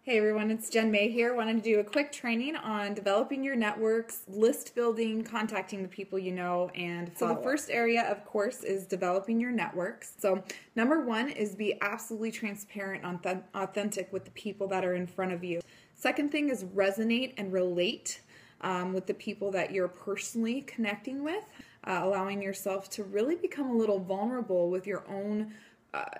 Hey everyone, it's Jen May here. Wanted to do a quick training on developing your networks, list building, contacting the people you know, and follow up. So the first area, of course, is developing your networks. So number one is be absolutely transparent and authentic with the people that are in front of you. Second thing is resonate and relate with the people that you're personally connecting with, allowing yourself to really become a little vulnerable with your own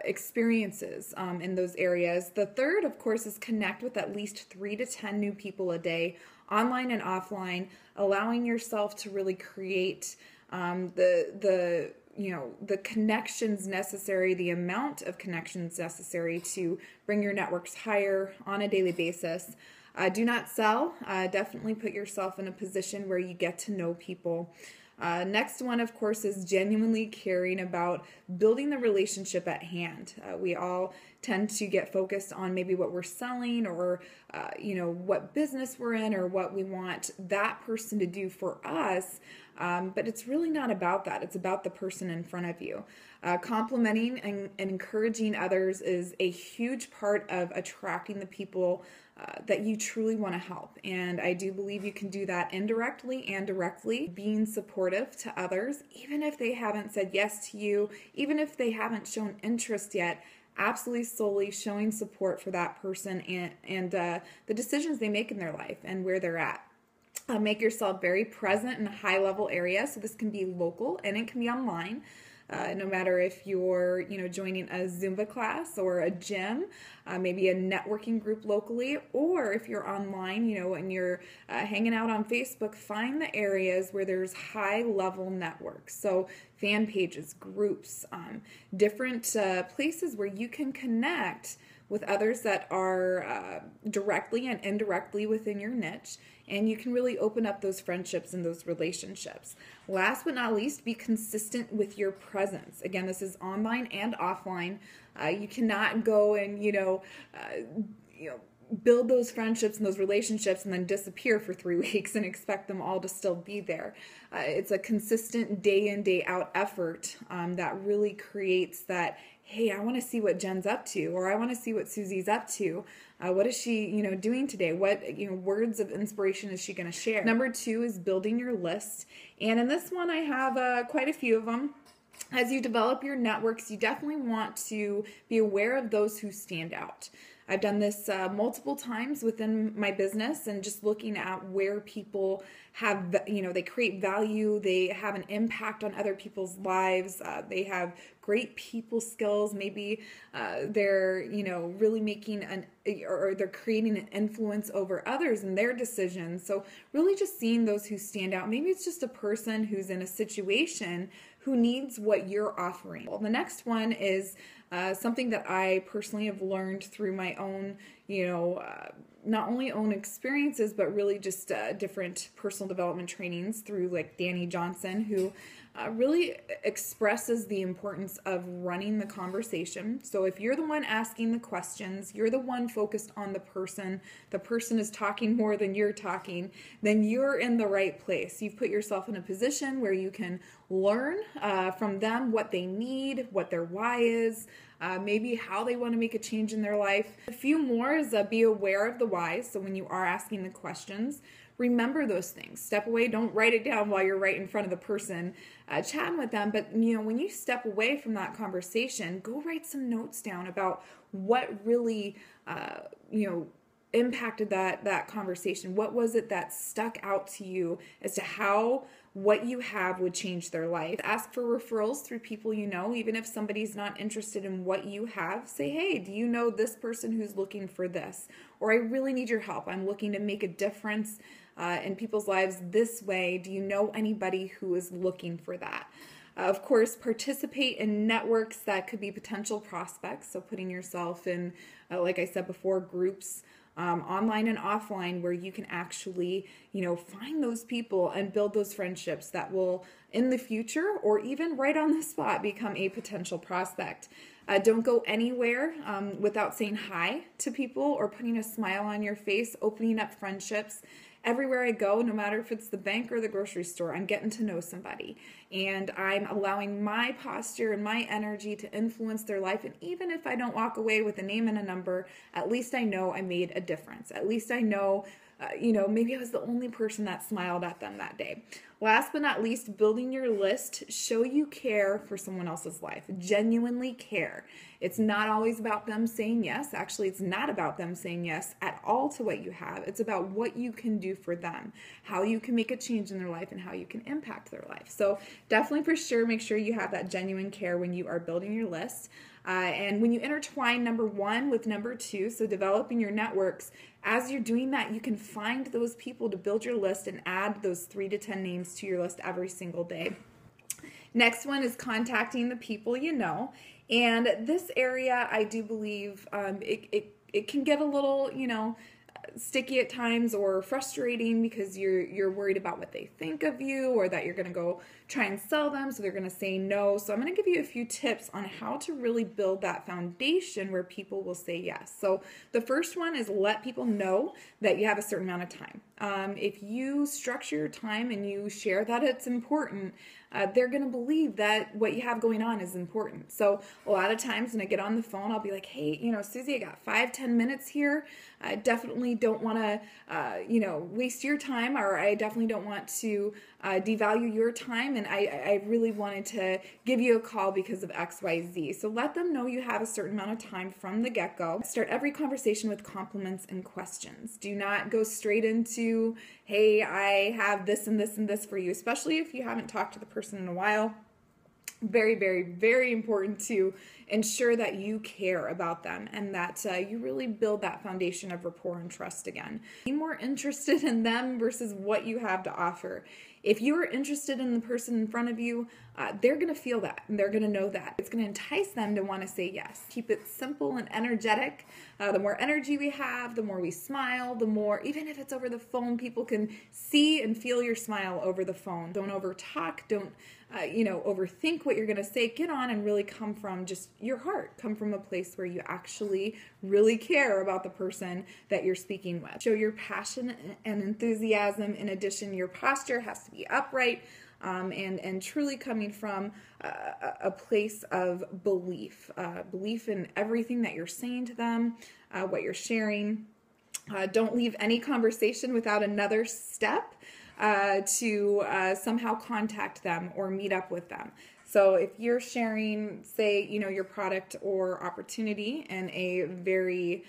experiences in those areas. The third, of course, is connect with at least 3 to 10 new people a day, online and offline, allowing yourself to really create the connections necessary, the amount of connections necessary to bring your networks higher on a daily basis. Do not sell. Definitely put yourself in a position where you get to know people. Next one, of course, is genuinely caring about building the relationship at hand. We all tend to get focused on maybe what we're selling or, what business we're in or what we want that person to do for us. But it's really not about that. It's about the person in front of you. Complimenting and encouraging others is a huge part of attracting the people that you truly want to help. And I do believe you can do that indirectly and directly, being supportive to others, even if they haven't said yes to you, even if they haven't shown interest yet. Absolutely solely showing support for that person and the decisions they make in their life and where they're at. Make yourself very present in a high-level area. So this can be local and it can be online. No matter if you're, joining a Zumba class or a gym, maybe a networking group locally, or if you're online, and you're hanging out on Facebook, find the areas where there's high-level networks. So fan pages, groups, different places where you can connect with others that are directly and indirectly within your niche, and you can really open up those friendships and those relationships. Last but not least, be consistent with your presence. Again, this is online and offline. You cannot go and, build those friendships and those relationships and then disappear for 3 weeks and expect them all to still be there. It's a consistent day in, day out effort that really creates that, hey, I want to see what Jen's up to, or I want to see what Susie's up to. What is she, doing today? What, words of inspiration is she going to share? Number 2 is building your list. And in this one, I have quite a few of them. As you develop your networks, you definitely want to be aware of those who stand out. I've done this multiple times within my business, and just looking at where people have, they create value, they have an impact on other people's lives, they have great people skills, maybe they're, really making or they're creating an influence over others and their decisions. So really just seeing those who stand out. Maybe it's just a person who's in a situation who needs what you're offering. Well, the next one is something that I personally have learned through my own, not only own experiences, but really just different personal development trainings through like Danny Johnson, who really expresses the importance of running the conversation. So if you're the one asking the questions, you're the one focused on the person is talking more than you're talking, then you're in the right place. You've put yourself in a position where you can learn from them what they need, what their why is, maybe how they want to make a change in their life. A few more is be aware of the why. So when you are asking the questions, remember those things. Step away. Don't write it down while you're right in front of the person chatting with them. But, when you step away from that conversation, go write some notes down about what really, impacted that conversation. What was it that stuck out to you as to how what you have would change their life? Ask for referrals through people even if somebody's not interested in what you have. Say, hey, do you know this person who's looking for this? Or I really need your help. I'm looking to make a difference in people's lives this way. Do you know anybody who is looking for that? Of course, participate in networks that could be potential prospects. So putting yourself in, like I said before, groups, online and offline, where you can actually, find those people and build those friendships that will, in the future or even right on the spot, become a potential prospect. Don't go anywhere without saying hi to people or putting a smile on your face, opening up friendships, everywhere I go, no matter if it's the bank or the grocery store, I'm getting to know somebody. And I'm allowing my posture and my energy to influence their life. And even if I don't walk away with a name and a number, at least I know I made a difference. At least I know, maybe I was the only person that smiled at them that day. Last but not least, building your list. Show you care for someone else's life. Genuinely care. It's not always about them saying yes. Actually, it's not about them saying yes at all to what you have. It's about what you can do for them, how you can make a change in their life, and how you can impact their life. So definitely for sure, make sure you have that genuine care when you are building your list. And when you intertwine number 1 with number 2, so developing your networks, as you're doing that, you can find those people to build your list and add those 3 to 10 names to your list every single day. Next one is contacting the people you know. And this area, I do believe it can get a little, sticky at times or frustrating because you're worried about what they think of you, or that you're going to go try and sell them, so they're going to say no. So I'm going to give you a few tips on how to really build that foundation where people will say yes. So the first one is let people know that you have a certain amount of time. If you structure your time and you share that it's important, they're going to believe that what you have going on is important. So a lot of times when I get on the phone, I'll be like, hey, Susie, I got 5-10 minutes here. I definitely don't want to, waste your time, or I definitely don't want to devalue your time. And I really wanted to give you a call because of X, Y, Z. So let them know you have a certain amount of time from the get-go. Start every conversation with compliments and questions. Do not go straight into, hey, I have this and this and this for you, especially if you haven't talked to the person in a while. Very, very, very important to ensure that you care about them and that you really build that foundation of rapport and trust again. Be more interested in them versus what you have to offer. If you are interested in the person in front of you, they're going to feel that and they're going to know that. It's going to entice them to want to say yes. Keep it simple and energetic. The more energy we have, the more we smile, the more, even if it's over the phone, people can see and feel your smile over the phone. Don't over talk. Don't overthink what you're going to say. Get on and really come from just your heart. Come from a place where you actually really care about the person that you're speaking with. Show your passion and enthusiasm. In addition, your posture has to be upright and truly coming from a place of belief. Belief in everything that you're saying to them, what you're sharing. Don't leave any conversation without another step to somehow contact them or meet up with them. So if you're sharing, say, your product or opportunity in a very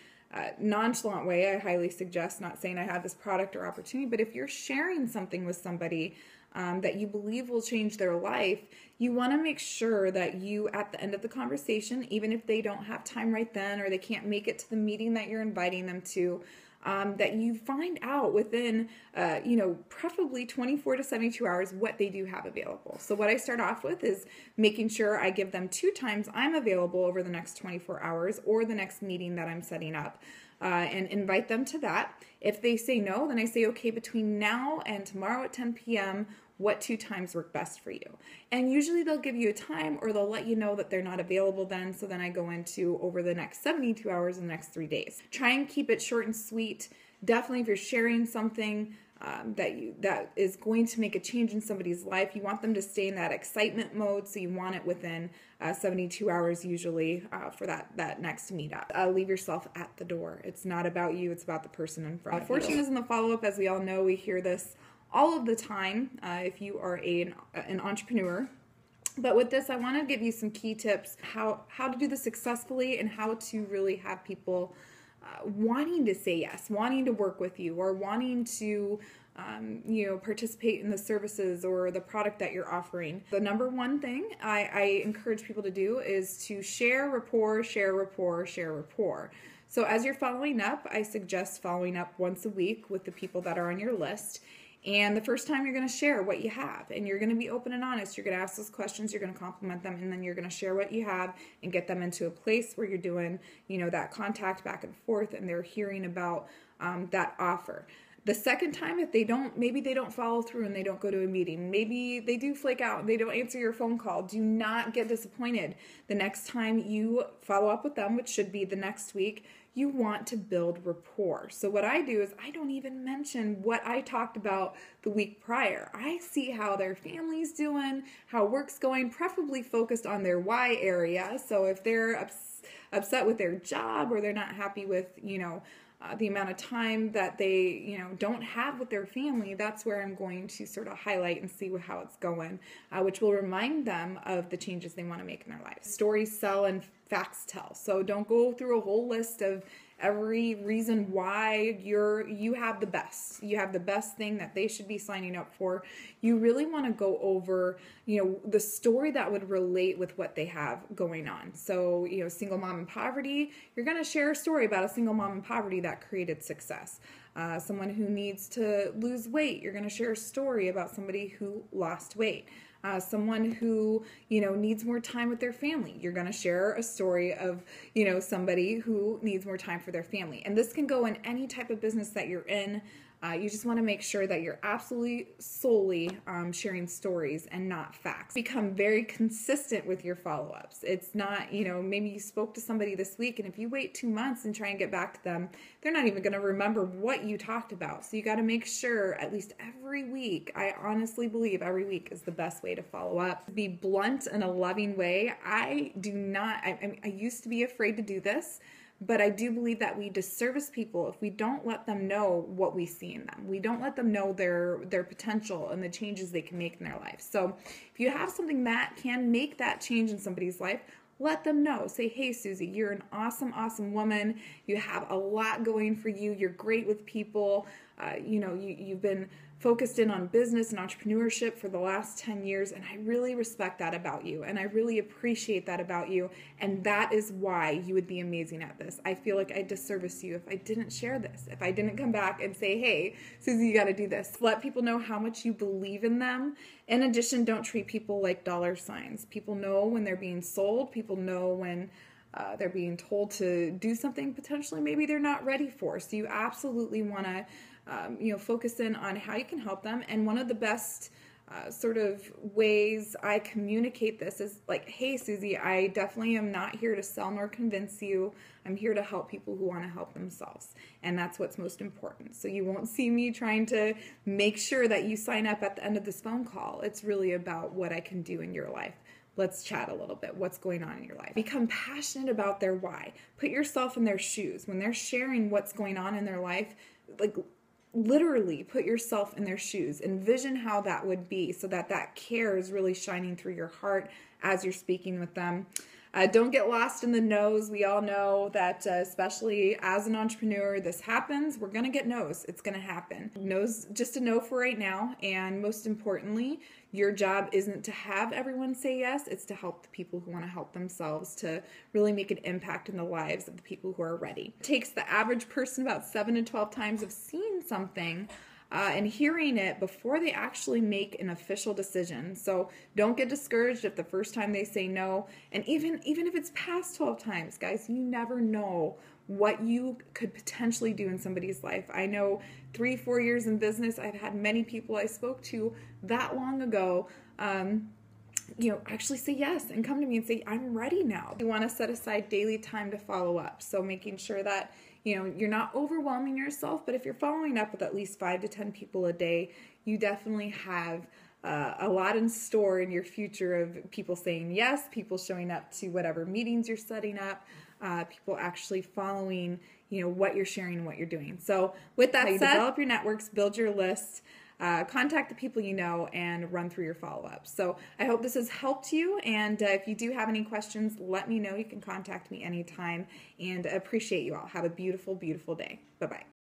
nonchalant way, I highly suggest not saying I have this product or opportunity, but if you're sharing something with somebody that you believe will change their life, you want to make sure that you, at the end of the conversation, even if they don't have time right then or they can't make it to the meeting that you're inviting them to, that you find out within, preferably 24 to 72 hours what they do have available. So what I start off with is making sure I give them 2 times I'm available over the next 24 hours or the next meeting that I'm setting up. And invite them to that. If they say no, then I say, okay, between now and tomorrow at 10 p.m., what 2 times work best for you? And usually they'll give you a time or they'll let you know that they're not available then. So then I go into over the next 72 hours and the next 3 days. Try and keep it short and sweet. Definitely if you're sharing something that is going to make a change in somebody's life, you want them to stay in that excitement mode. So you want it within 72 hours usually for that next meetup. Leave yourself at the door. It's not about you. It's about the person in front. Fortune is in the follow-up. As we all know, we hear this all of the time if you are an entrepreneur. But with this, I want to give you some key tips how to do this successfully and how to really have people wanting to say yes, wanting to work with you, or wanting to participate in the services or the product that you're offering. The number one thing I encourage people to do is to share rapport, share rapport, share rapport. So as you're following up, I suggest following up once a week with the people that are on your list. And the first time you're going to share what you have, and you're going to be open and honest. You're going to ask those questions, you're going to compliment them, and then you're going to share what you have and get them into a place where you're doing, that contact back and forth, and they're hearing about that offer. The second time, if maybe they don't follow through and they don't go to a meeting, maybe they do flake out and they don't answer your phone call, do not get disappointed. The next time you follow up with them, which should be the next week, you want to build rapport. So what I do is I don't even mention what I talked about the week prior. I see how their family's doing, how work's going, preferably focused on their why area. So if they're upset with their job, or they're not happy with, the amount of time that they, don't have with their family, that's where I'm going to sort of highlight and see how it's going, which will remind them of the changes they want to make in their life. Stories sell and facts tell. So don't go through a whole list of every reason why you have the best. You have the best thing that they should be signing up for. You really want to go over, the story that would relate with what they have going on. So, single mom in poverty, you're going to share a story about a single mom in poverty that created success. Someone who needs to lose weight, you're going to share a story about somebody who lost weight. Someone who, needs more time with their family. You're going to share a story of, somebody who needs more time for their family. And this can go in any type of business that you're in. You just want to make sure that you're absolutely solely sharing stories and not facts. Become very consistent with your follow-ups. It's not, maybe you spoke to somebody this week, and if you wait 2 months and try and get back to them, they're not even going to remember what you talked about. So you got to make sure at least every week, I honestly believe every week is the best way to follow up. Be blunt in a loving way. I used to be afraid to do this, but I do believe that we disservice people if we don't let them know what we see in them. We don't let them know their potential and the changes they can make in their life. So if you have something that can make that change in somebody's life, let them know. Say, hey, Susie, you're an awesome, awesome woman. You have a lot going for you. You're great with people. You've been focused in on business and entrepreneurship for the last 10 years, and I really respect that about you, and I really appreciate that about you, and that is why you would be amazing at this. I feel like I disservice you if I didn't share this, if I didn't come back and say, hey, Susie, you got to do this. Let people know how much you believe in them. In addition, don't treat people like dollar signs. People know when they're being sold. People know when they're being told to do something potentially maybe they're not ready for. So you absolutely want to focus in on how you can help them. And one of the best sort of ways I communicate this is like, hey, Susie, I definitely am not here to sell nor convince you. I'm here to help people who want to help themselves. And that's what's most important. So you won't see me trying to make sure that you sign up at the end of this phone call. It's really about what I can do in your life. Let's chat a little bit. What's going on in your life? Become passionate about their why. Put yourself in their shoes. When they're sharing what's going on in their life, like literally put yourself in their shoes. Envision how that would be so that care is really shining through your heart as you're speaking with them. Don't get lost in the no's. We all know that, especially as an entrepreneur, this happens. We're going to get no's. It's going to happen. No's just a no for right now. And most importantly, your job isn't to have everyone say yes. It's to help the people who want to help themselves, to really make an impact in the lives of the people who are ready. It takes the average person about 7 to 12 times of seeing something and hearing it before they actually make an official decision. So don't get discouraged if the first time they say no. And even if it's past 12 times, guys, you never know what you could potentially do in somebody's life. I know 3-4 years in business, I've had many people I spoke to that long ago actually say yes and come to me and say, I'm ready now. You want to set aside daily time to follow up. So making sure that, you're not overwhelming yourself, but if you're following up with at least 5 to 10 people a day, you definitely have a lot in store in your future of people saying yes, people showing up to whatever meetings you're setting up, people actually following, what you're sharing and what you're doing. So with that said, develop your networks, build your list, contact the people you know, and run through your follow-ups. So I hope this has helped you, and if you do have any questions, let me know. You can contact me anytime, and I appreciate you all. Have a beautiful, beautiful day. Bye-bye.